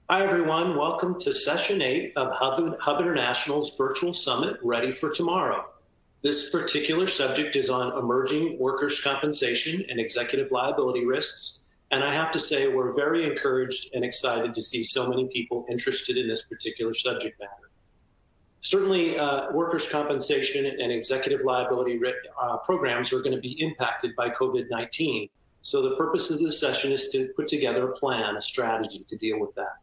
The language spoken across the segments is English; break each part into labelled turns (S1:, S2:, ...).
S1: Hi, everyone. Welcome to Session 8 of Hub International's Virtual Summit, Ready for Tomorrow. This particular subject is on emerging workers' compensation and executive liability risks. And I have to say, we're very encouraged and excited to see so many people interested in this particular subject matter. Certainly, workers' compensation and executive liability programs are going to be impacted by COVID-19. So the purpose of this session is to put together a plan, a strategy to deal with that.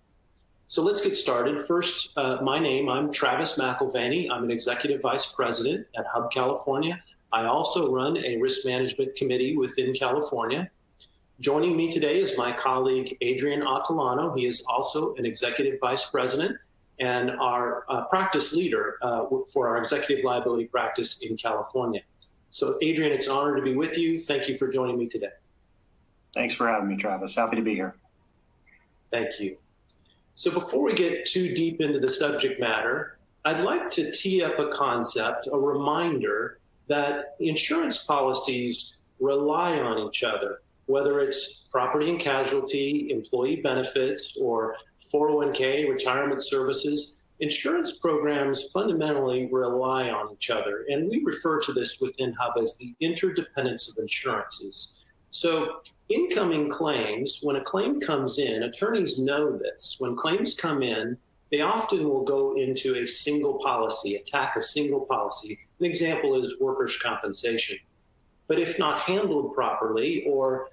S1: So let's get started. First, I'm Travis McElvaney. I'm an Executive Vice President at Hub California. I also run a risk management committee within California. Joining me today is my colleague, Adrian Attilano. He is also an Executive Vice President and our practice leader for our executive liability practice in California. So Adrian, it's an honor to be with you. Thank you for joining me today.
S2: Thanks for having me, Travis. Happy to be here.
S1: Thank you. So before we get too deep into the subject matter, I'd like to tee up a concept, a reminder that insurance policies rely on each other, whether it's property and casualty, employee benefits, or 401k, retirement services. Insurance programs fundamentally rely on each other, and we refer to this within Hub as the interdependence of insurances. So incoming claims, when a claim comes in, attorneys know this. When claims come in, they often will go into a single policy, attack a single policy. An example is workers' compensation. But if not handled properly, or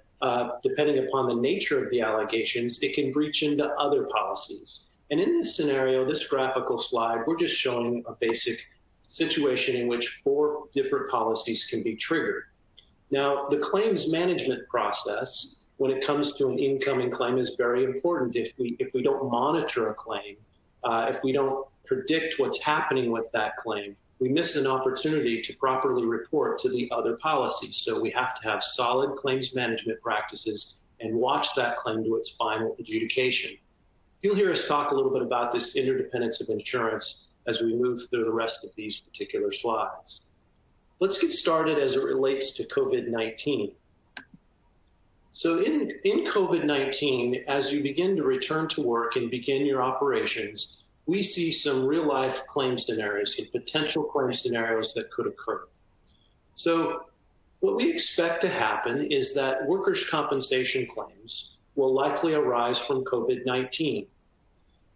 S1: depending upon the nature of the allegations, it can breach into other policies. And in this scenario, this graphical slide, we're just showing a basic situation in which 4 different policies can be triggered. Now, the claims management process, when it comes to an incoming claim, is very important. If we don't monitor a claim, if we don't predict what's happening with that claim, we miss an opportunity to properly report to the other policies. So we have to have solid claims management practices and watch that claim to its final adjudication. You'll hear us talk a little bit about this interdependence of insurance as we move through the rest of these particular slides. Let's get started as it relates to COVID-19. So in COVID-19, as you begin to return to work and begin your operations, we see some real-life claim scenarios, some potential claim scenarios that could occur. So what we expect to happen is that workers' compensation claims will likely arise from COVID-19.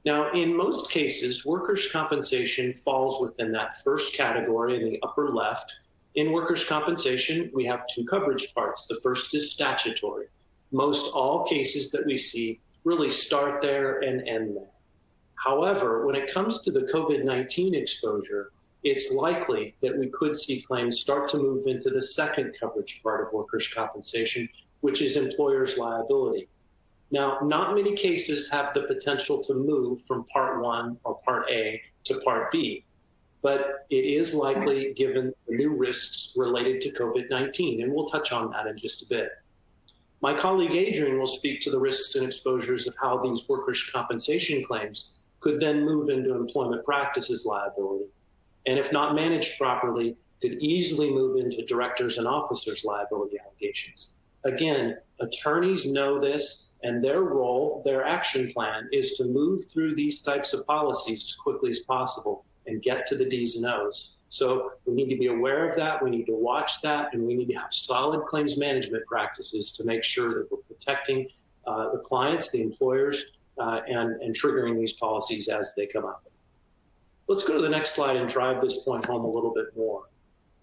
S1: Now, in most cases, workers' compensation falls within that first category in the upper left. In workers' compensation, we have 2 coverage parts. The first is statutory. Most all cases that we see really start there and end there. However, when it comes to the COVID-19 exposure, it's likely that we could see claims start to move into the second coverage part of workers' compensation, which is employer's liability. Now, not many cases have the potential to move from Part 1 or Part A to Part B. But it is likely given the new risks related to COVID-19, and we'll touch on that in just a bit. My colleague Adrian will speak to the risks and exposures of how these workers' compensation claims could then move into employment practices liability, and if not managed properly, could easily move into directors and officers liability allegations. Again, attorneys know this, and their role, their action plan, is to move through these types of policies as quickly as possible and get to the D's and O's. So we need to be aware of that, we need to watch that, and we need to have solid claims management practices to make sure that we're protecting the clients, the employers, and triggering these policies as they come up. Let's go to the next slide and drive this point home a little bit more.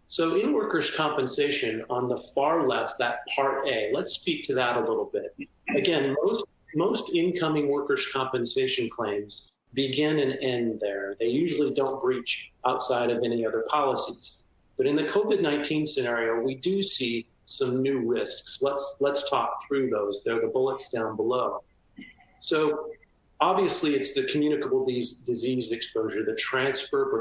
S1: So in workers' compensation, on the far left, that Part A, let's speak to that a little bit. Again, most incoming workers' compensation claims begin and end there. They usually don't breach outside of any other policies. But in the COVID-19 scenario, we do see some new risks. Let's talk through those. They're the bullets down below. So obviously, it's the communicable disease exposure, the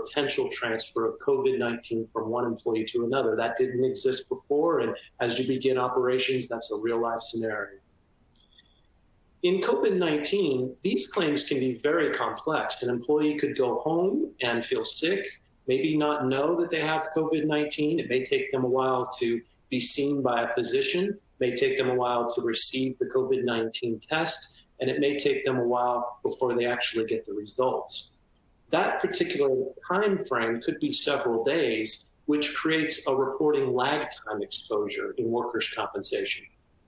S1: potential transfer of COVID-19 from one employee to another. That didn't exist before, and as you begin operations, that's a real-life scenario. In COVID-19, these claims can be very complex. An employee could go home and feel sick, maybe not know that they have COVID-19. It may take them a while to be seen by a physician, may take them a while to receive the COVID-19 test, and it may take them a while before they actually get the results. That particular time frame could be several days, which creates a reporting lag time exposure in workers' compensation.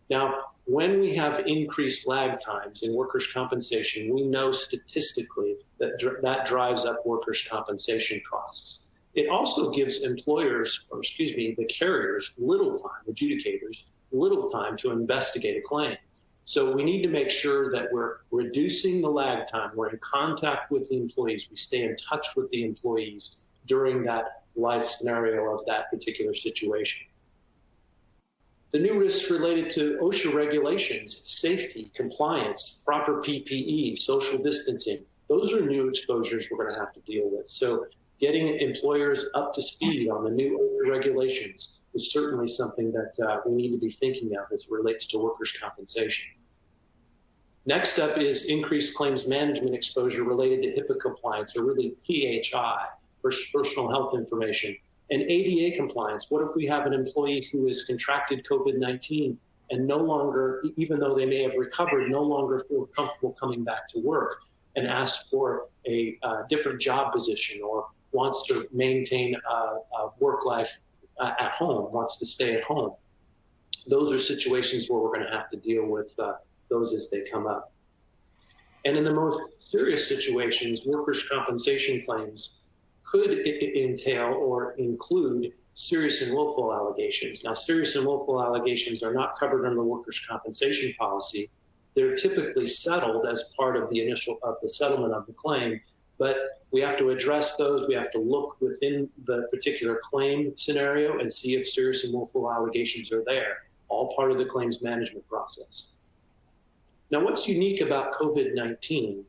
S1: Now, when we have increased lag times in workers' compensation, we know statistically that that drives up workers' compensation costs. It also gives employers, the carriers, little time, adjudicators, little time to investigate a claim. So we need to make sure that we're reducing the lag time. We're in contact with the employees. We stay in touch with the employees during that life scenario of that particular situation. The new risks related to OSHA regulations, safety, compliance, proper PPE, social distancing, those are new exposures we're going to have to deal with. So getting employers up to speed on the new OSHA regulations is certainly something that we need to be thinking of as it relates to workers' compensation. Next up is increased claims management exposure related to HIPAA compliance, or really PHI, personal health information, and ADA compliance. What if we have an employee who has contracted COVID-19 and no longer, even though they may have recovered, no longer feel comfortable coming back to work and asks for a different job position or wants to maintain a work life at home, wants to stay at home? Those are situations where we're going to have to deal with those as they come up. And in the most serious situations, workers' compensation claims could entail or include serious and willful allegations. Now, serious and willful allegations are not covered under the workers' compensation policy. They're typically settled as part of the settlement of the claim, but we have to address those. We have to look within the particular claim scenario and see if serious and willful allegations are there, all part of the claims management process. Now, what's unique about COVID-19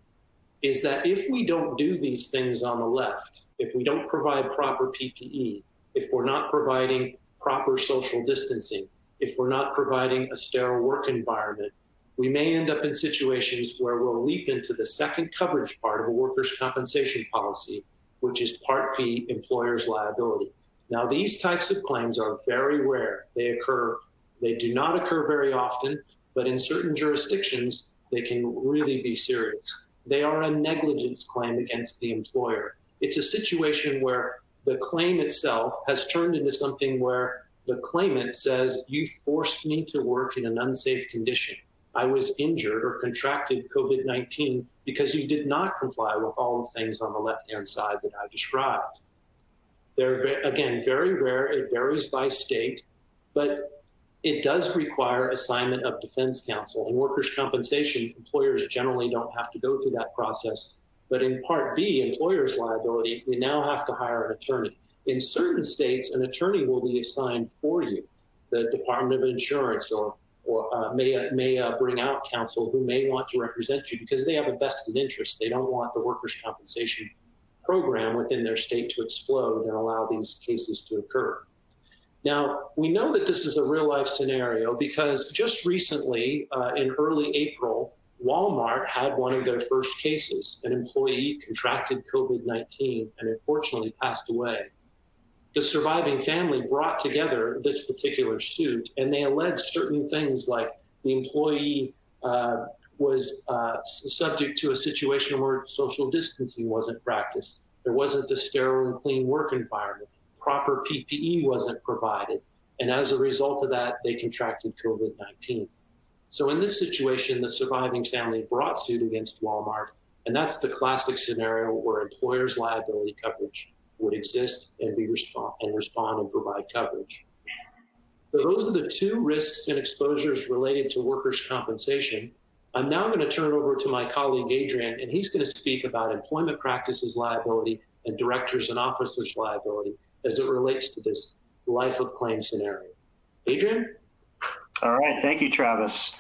S1: is that if we don't do these things on the left, if we don't provide proper PPE, if we're not providing proper social distancing, if we're not providing a sterile work environment, we may end up in situations where we'll leap into the second coverage part of a workers' compensation policy, which is Part P, employer's liability. Now, these types of claims are very rare. They do not occur very often, but in certain jurisdictions, they can really be serious. They are a negligence claim against the employer. It's a situation where the claim itself has turned into something where the claimant says, you forced me to work in an unsafe condition. I was injured or contracted COVID-19 because you did not comply with all the things on the left-hand side that I described. They're, again, very rare. It varies by state, but it does require assignment of defense counsel. In workers' compensation, employers generally don't have to go through that process. But in Part B, employer's liability, we now have to hire an attorney. In certain states, an attorney will be assigned for you. The Department of Insurance or may bring out counsel who may want to represent you because they have a vested interest. They don't want the workers' compensation program within their state to explode and allow these cases to occur. Now, we know that this is a real life scenario because just recently, in early April, Walmart had one of their first cases. An employee contracted COVID-19 and unfortunately passed away. The surviving family brought together this particular suit, and they alleged certain things like the employee was subject to a situation where social distancing wasn't practiced. There wasn't a sterile and clean work environment. Proper PPE wasn't provided. And as a result of that, they contracted COVID-19. So in this situation, the surviving family brought suit against Walmart, and that's the classic scenario where employer's liability coverage would exist and respond and provide coverage. So those are the two risks and exposures related to workers' compensation. I'm now going to turn it over to my colleague, Adrian, and he's going to speak about employment practices liability and directors and officers liability as it relates to this life of claim scenario. Adrian?
S2: All right, thank you, Travis.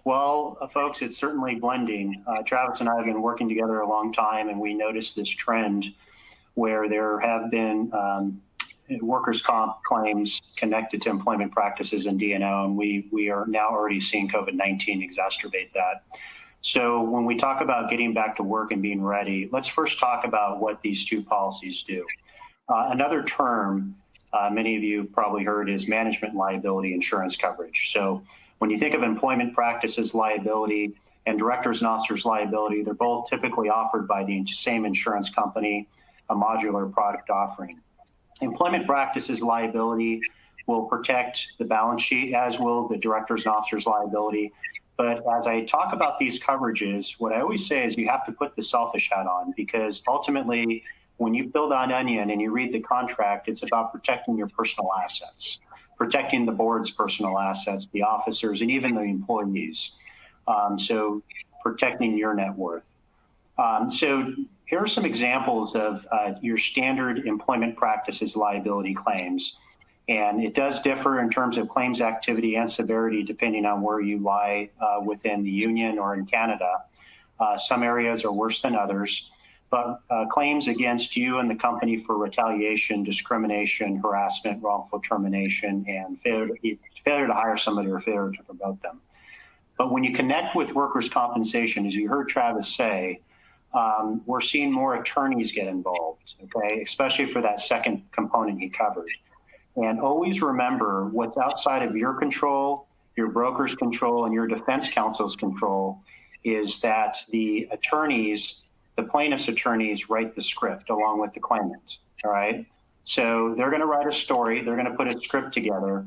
S2: Well, folks, it's certainly blending. Travis and I have been working together a long time, and we noticed this trend where there have been workers' comp claims connected to employment practices and D&O, and we are now already seeing COVID-19 exacerbate that. So when we talk about getting back to work and being ready, let's first talk about what these two policies do. Another term many of you probably heard is management liability insurance coverage. So when you think of employment practices liability and directors and officers liability, they're both typically offered by the same insurance company, a modular product offering. Employment practices liability will protect the balance sheet, as will the directors and officers liability. But as I talk about these coverages, what I always say is you have to put the selfish hat on, because ultimately, when you peel that onion and you read the contract, it's about protecting your personal assets, protecting the board's personal assets, the officers, and even the employees. So protecting your net worth. So here are some examples of your standard employment practices liability claims. And it does differ in terms of claims activity and severity depending on where you lie within the union or in Canada. Some areas are worse than others. But claims against you and the company for retaliation, discrimination, harassment, wrongful termination, and failure to hire somebody or failure to promote them. But when you connect with workers' compensation, as you heard Travis say, we're seeing more attorneys get involved, okay, especially for that second component he covered. And always remember, what's outside of your control, your broker's control, and your defense counsel's control is that the attorneys, the plaintiff's attorneys, write the script along with the claimant, all right? So they're going to write a story, they're going to put a script together,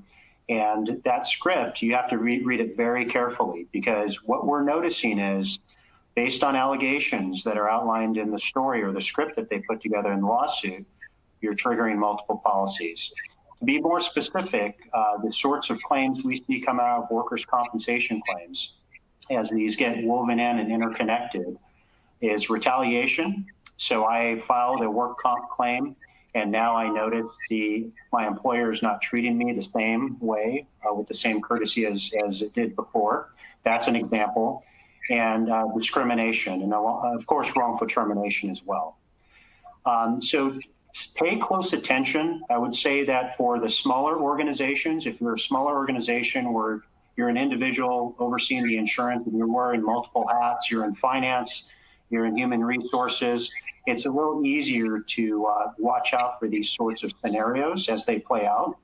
S2: and that script, you have to read it very carefully, because what we're noticing is, based on allegations that are outlined in the story or the script that they put together in the lawsuit, you're triggering multiple policies. To be more specific, the sorts of claims we see come out of workers' compensation claims, as these get woven in and interconnected, is retaliation. So I filed a work comp claim, and now I notice my employer is not treating me the same way, with the same courtesy as it did before. That's an example. And discrimination, and of course, wrongful termination as well. So pay close attention. I would say that for the smaller organizations, if you're a smaller organization where you're an individual overseeing the insurance and you're wearing multiple hats, you're in finance, you're in human resources, it's a little easier to watch out for these sorts of scenarios as they play out.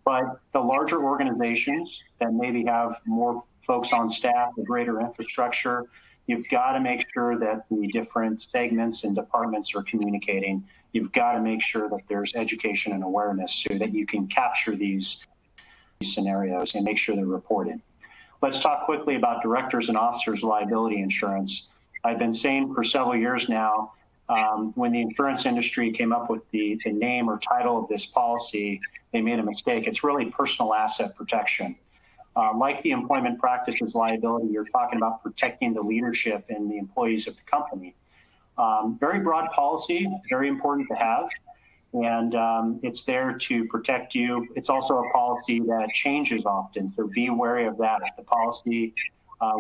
S2: But the larger organizations that maybe have more folks on staff, a greater infrastructure, you've got to make sure that the different segments and departments are communicating. You've got to make sure that there's education and awareness so that you can capture these scenarios and make sure they're reported. Let's talk quickly about directors and officers liability insurance. I've been saying for several years now, when the insurance industry came up with the name or title of this policy, they made a mistake. It's really personal asset protection. Like the employment practices liability, you're talking about protecting the leadership and the employees of the company. Very broad policy, very important to have, and it's there to protect you. It's also a policy that changes often, so be wary of that. The policy,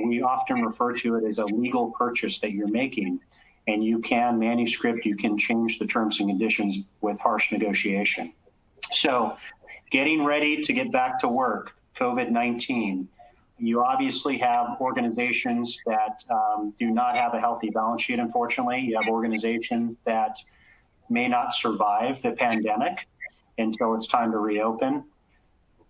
S2: we often refer to it as a legal purchase that you're making, and you can manuscript, you can change the terms and conditions with harsh negotiation. So getting ready to get back to work, COVID-19, you obviously have organizations that do not have a healthy balance sheet, unfortunately. You have organizations that may not survive the pandemic until it's time to reopen.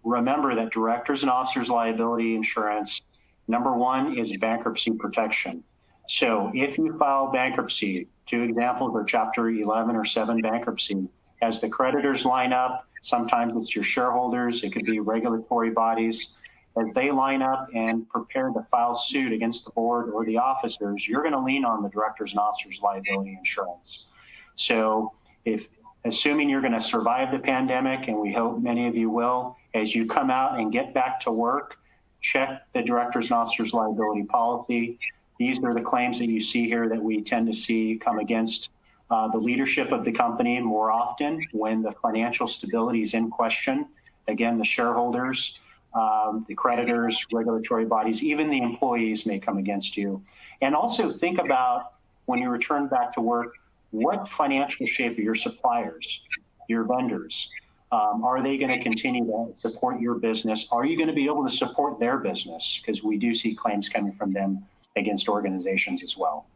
S2: Remember that directors and officers liability insurance, number one, is bankruptcy protection. So if you file bankruptcy, two examples are Chapter 11 or 7 bankruptcy, as the creditors line up, sometimes it's your shareholders, it could be regulatory bodies, as they line up and prepare to file suit against the board or the officers, you're going to lean on the directors and officers liability insurance. So if, assuming you're going to survive the pandemic, and we hope many of you will, as you come out and get back to work, check the directors and officers liability policy. These are the claims that you see here that we tend to see come against the leadership of the company more often when the financial stability is in question. Again, the shareholders, the creditors, regulatory bodies, even the employees may come against you. And also think about, when you return back to work, what financial shape are your suppliers, your vendors? Are they going to continue to support your business? Are you going to be able to support their business? Because we do see claims coming from them against organizations as well.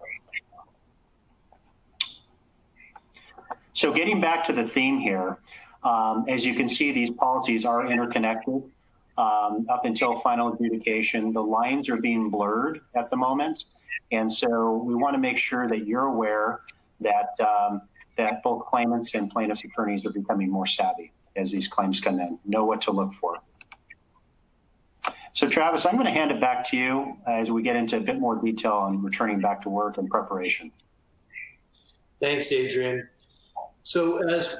S2: So getting back to the theme here, as you can see, these policies are interconnected. up until final adjudication. The lines are being blurred at the moment. And so we want to make sure that you're aware that, that both claimants and plaintiffs' attorneys are becoming more savvy as these claims come in, know what to look for. So Travis, I'm going to hand it back to you as we get into a bit more detail on returning back to work and preparation.
S1: Thanks, Adrian. So as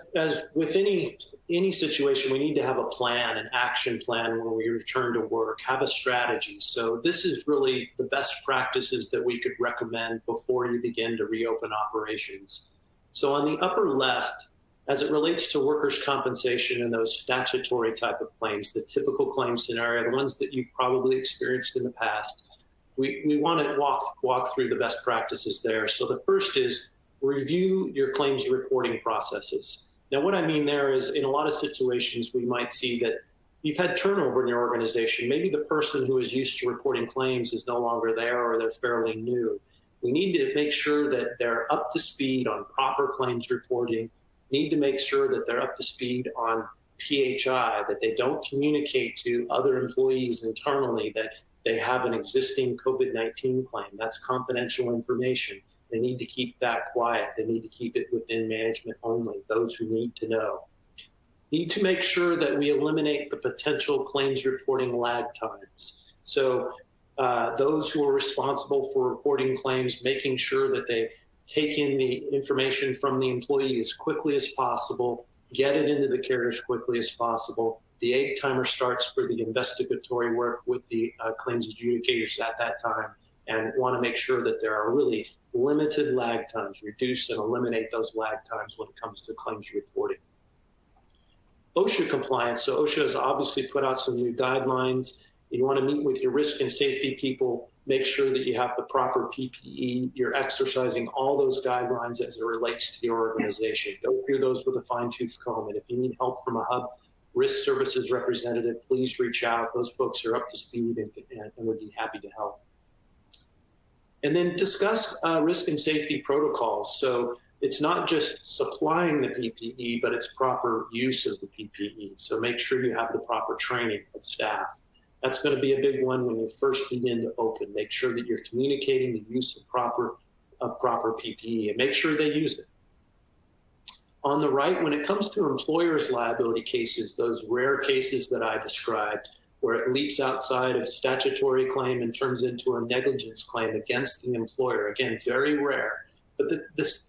S1: with any situation, we need to have a plan, an action plan when we return to work, have a strategy. So this is really the best practices that we could recommend before you begin to reopen operations. So on the upper left, as it relates to workers' compensation and those statutory type of claims, the typical claim scenario, the ones that you've probably experienced in the past, we want to walk through the best practices there. So the first is review your claims reporting processes. Now, what I mean there is in a lot of situations, we might see that you've had turnover in your organization. Maybe the person who is used to reporting claims is no longer there or they're fairly new. We need to make sure that they're up to speed on proper claims reporting, need to make sure that they're up to speed on PHI, that they don't communicate to other employees internally that they have an existing COVID-19 claim. That's confidential information. They need to keep that quiet. They need to keep it within management only, those who need to know. Need to make sure that we eliminate the potential claims reporting lag times. So those who are responsible for reporting claims, making sure that they take in the information from the employee as quickly as possible, get it into the carrier as quickly as possible. The egg timer starts for the investigatory work with the claims adjudicators at that time, and want to make sure that there are really limited lag times, reduce and eliminate those lag times when it comes to claims reporting. OSHA compliance. So OSHA has obviously put out some new guidelines. You want to meet with your risk and safety people, make sure that you have the proper PPE, you're exercising all those guidelines as it relates to your organization. Go through those with a fine-tooth comb. And if you need help from a hub risk services representative, please reach out. Those folks are up to speed and would be happy to help. And then discuss risk and safety protocols. So it's not just supplying the PPE, but it's proper use of the PPE. So make sure you have the proper training of staff. That's going to be a big one when you first begin to open. Make sure that you're communicating the use of proper PPE and make sure they use it. On the right, when it comes to employers' liability cases, those rare cases that I described, where it leaps outside of statutory claim and turns into a negligence claim against the employer. Again, very rare. But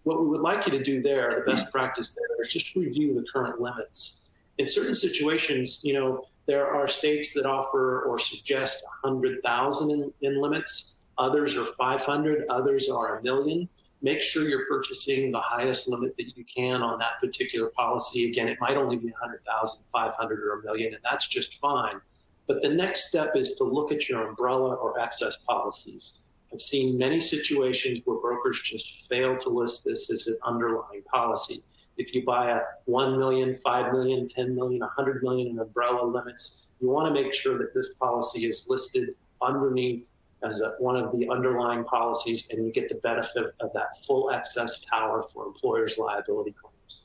S1: what we would like you to do there, the best practice there, is just review the current limits. In certain situations, you know, there are states that offer or suggest 100,000 in limits. Others are 500, others are 1 million. Make sure you're purchasing the highest limit that you can on that particular policy. Again, it might only be 100,000, 500, or 1 million, and that's just fine. But the next step is to look at your umbrella or excess policies. I've seen many situations where brokers just fail to list this as an underlying policy. If you buy a 1 million, 5 million, 10 million, 100 million in umbrella limits, you want to make sure that this policy is listed underneath as one of the underlying policies, and you get the benefit of that full excess tower for employers' liability claims.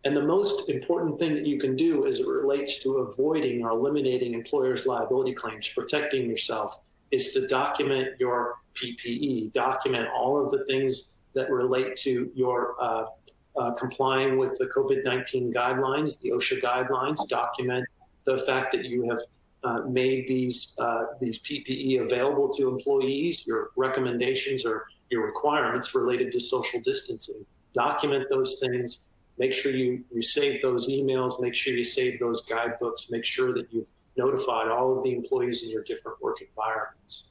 S1: And the most important thing that you can do as it relates to avoiding or eliminating employers' liability claims, protecting yourself, is to document your PPE, document all of the things that relate to your complying with the COVID-19 guidelines, the OSHA guidelines, document the fact that you have made these PPE available to employees, your recommendations or your requirements related to social distancing. Document those things. Make sure you save those emails. Make sure you save those guidebooks. Make sure that you've notified all of the employees in your different work environments.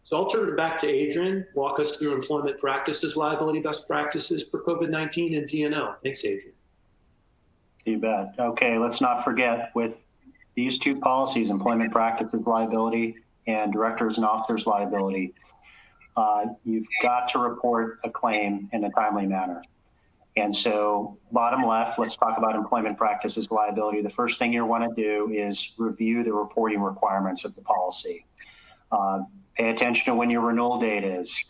S1: So I'll turn it back to Adrian, walk us through employment practices, liability best practices for COVID-19 and D&O. Thanks, Adrian. You
S2: bet. Okay, let's not forget with these two policies, employment practices liability and directors and officers liability, you've got to report a claim in a timely manner. And so bottom left, let's talk about employment practices liability. The first thing you want to do is review the reporting requirements of the policy. Pay attention to when your renewal date is.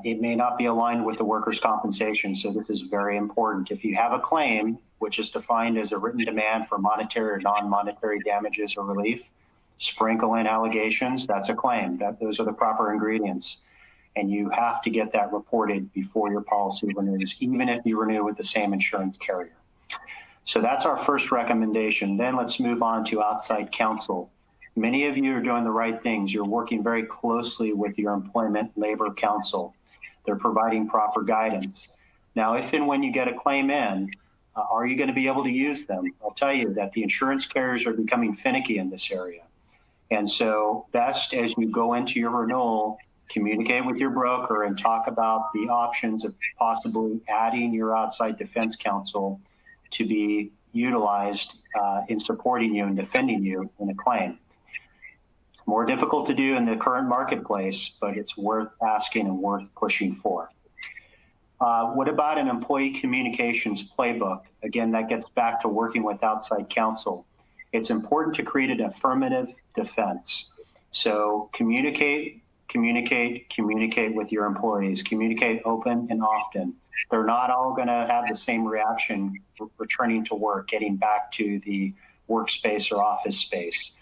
S2: It may not be aligned with the workers' compensation, so this is very important. If you have a claim, which is defined as a written demand for monetary or non-monetary damages or relief, sprinkle in allegations, that's a claim. Those are the proper ingredients. And you have to get that reported before your policy renews, even if you renew with the same insurance carrier. So that's our first recommendation. Then let's move on to outside counsel. Many of you are doing the right things. You're working very closely with your employment labor counsel. They're providing proper guidance. Now, if and when you get a claim in, are you going to be able to use them? I'll tell you that the insurance carriers are becoming finicky in this area. And so best as you go into your renewal, communicate with your broker and talk about the options of possibly adding your outside defense counsel to be utilized in supporting you and defending you in a claim. It's more difficult to do in the current marketplace, but it's worth asking and worth pushing for. What about an employee communications playbook? Again, that gets back to working with outside counsel. It's important to create an affirmative defense. So communicate with your employees. Communicate open and often. They're not all going to have the same reaction returning to work, getting back to the workspace or office space.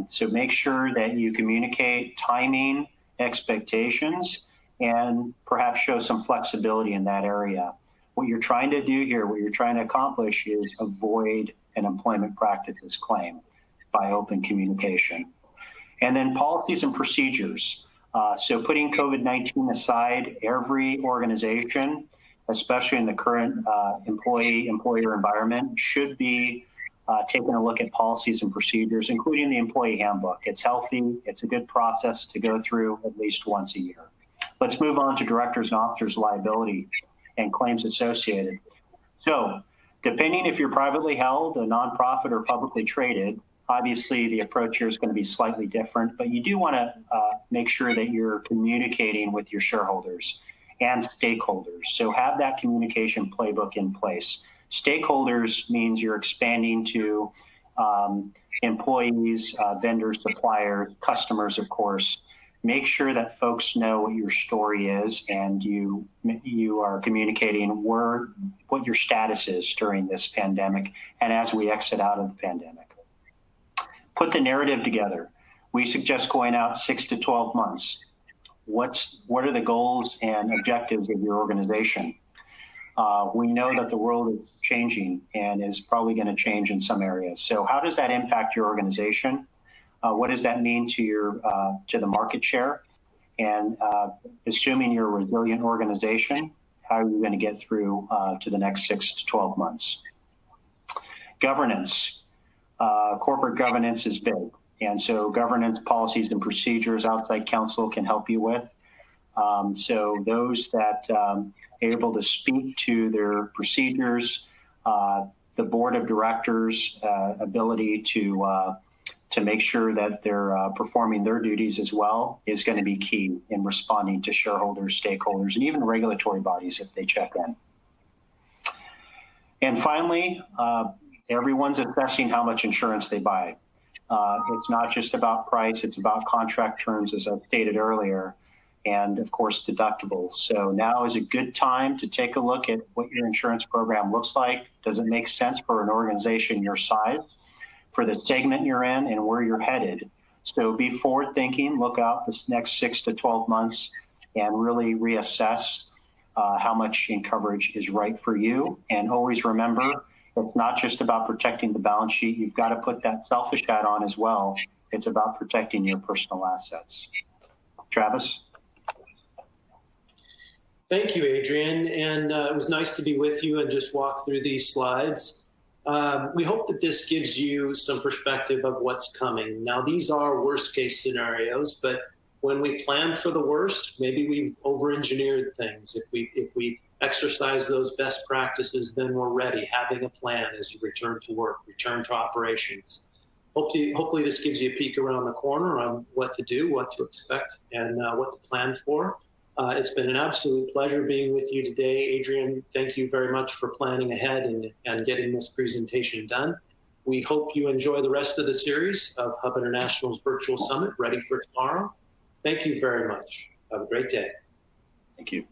S2: So make sure that you communicate timing, expectations, and perhaps show some flexibility in that area. What you're trying to do here, what you're trying to accomplish is avoid an employment practices claim by open communication. And then policies and procedures. So putting COVID-19 aside, every organization, especially in the current employer environment, should be taking a look at policies and procedures, including the employee handbook. It's healthy. It's a good process to go through at least once a year. Let's move on to directors and officers liability and claims associated. So depending if you're privately held, a nonprofit, or publicly traded, obviously the approach here is going to be slightly different, but you do want to make sure that you're communicating with your shareholders and stakeholders. So have that communication playbook in place. Stakeholders means you're expanding to employees, vendors, suppliers, customers, of course. Make sure that folks know what your story is and you are communicating what your status is during this pandemic and as we exit out of the pandemic. Put the narrative together. We suggest going out 6 to 12 months. What are the goals and objectives of your organization? We know that the world is changing and is probably going to change in some areas. So how does that impact your organization? What does that mean to the market share? And assuming you're a resilient organization, how are you going to get through to the next 6 to 12 months? Governance. Corporate governance is big. And so governance policies and procedures outside counsel can help you with. So those that are able to speak to their procedures, the board of directors' ability to make sure that they're performing their duties as well is going to be key in responding to shareholders, stakeholders, and even regulatory bodies if they check in. And finally, everyone's assessing how much insurance they buy. It's not just about price, it's about contract terms, as I stated earlier, and of course, deductibles. So now is a good time to take a look at what your insurance program looks like. Does it make sense for an organization your size, for the segment you're in, and where you're headed? So be forward thinking, look out this next 6 to 12 months and really reassess how much in coverage is right for you. And always remember, it's not just about protecting the balance sheet. You've got to put that selfish hat on as well. It's about protecting your personal assets. Travis?
S1: Thank you, Adrian. And it was nice to be with you and just walk through these slides. We hope that this gives you some perspective of what's coming. Now, these are worst case scenarios, but when we plan for the worst, maybe we've over-engineered things. If we exercise those best practices, then we're ready, having a plan as you return to work, return to operations. Hopefully this gives you a peek around the corner on what to do, what to expect, and what to plan for. It's been an absolute pleasure being with you today. Adrian, thank you very much for planning ahead and getting this presentation done. We hope you enjoy the rest of the series of Hub International's Virtual Summit, Ready for Tomorrow. Thank you very much. Have a great day.
S2: Thank you.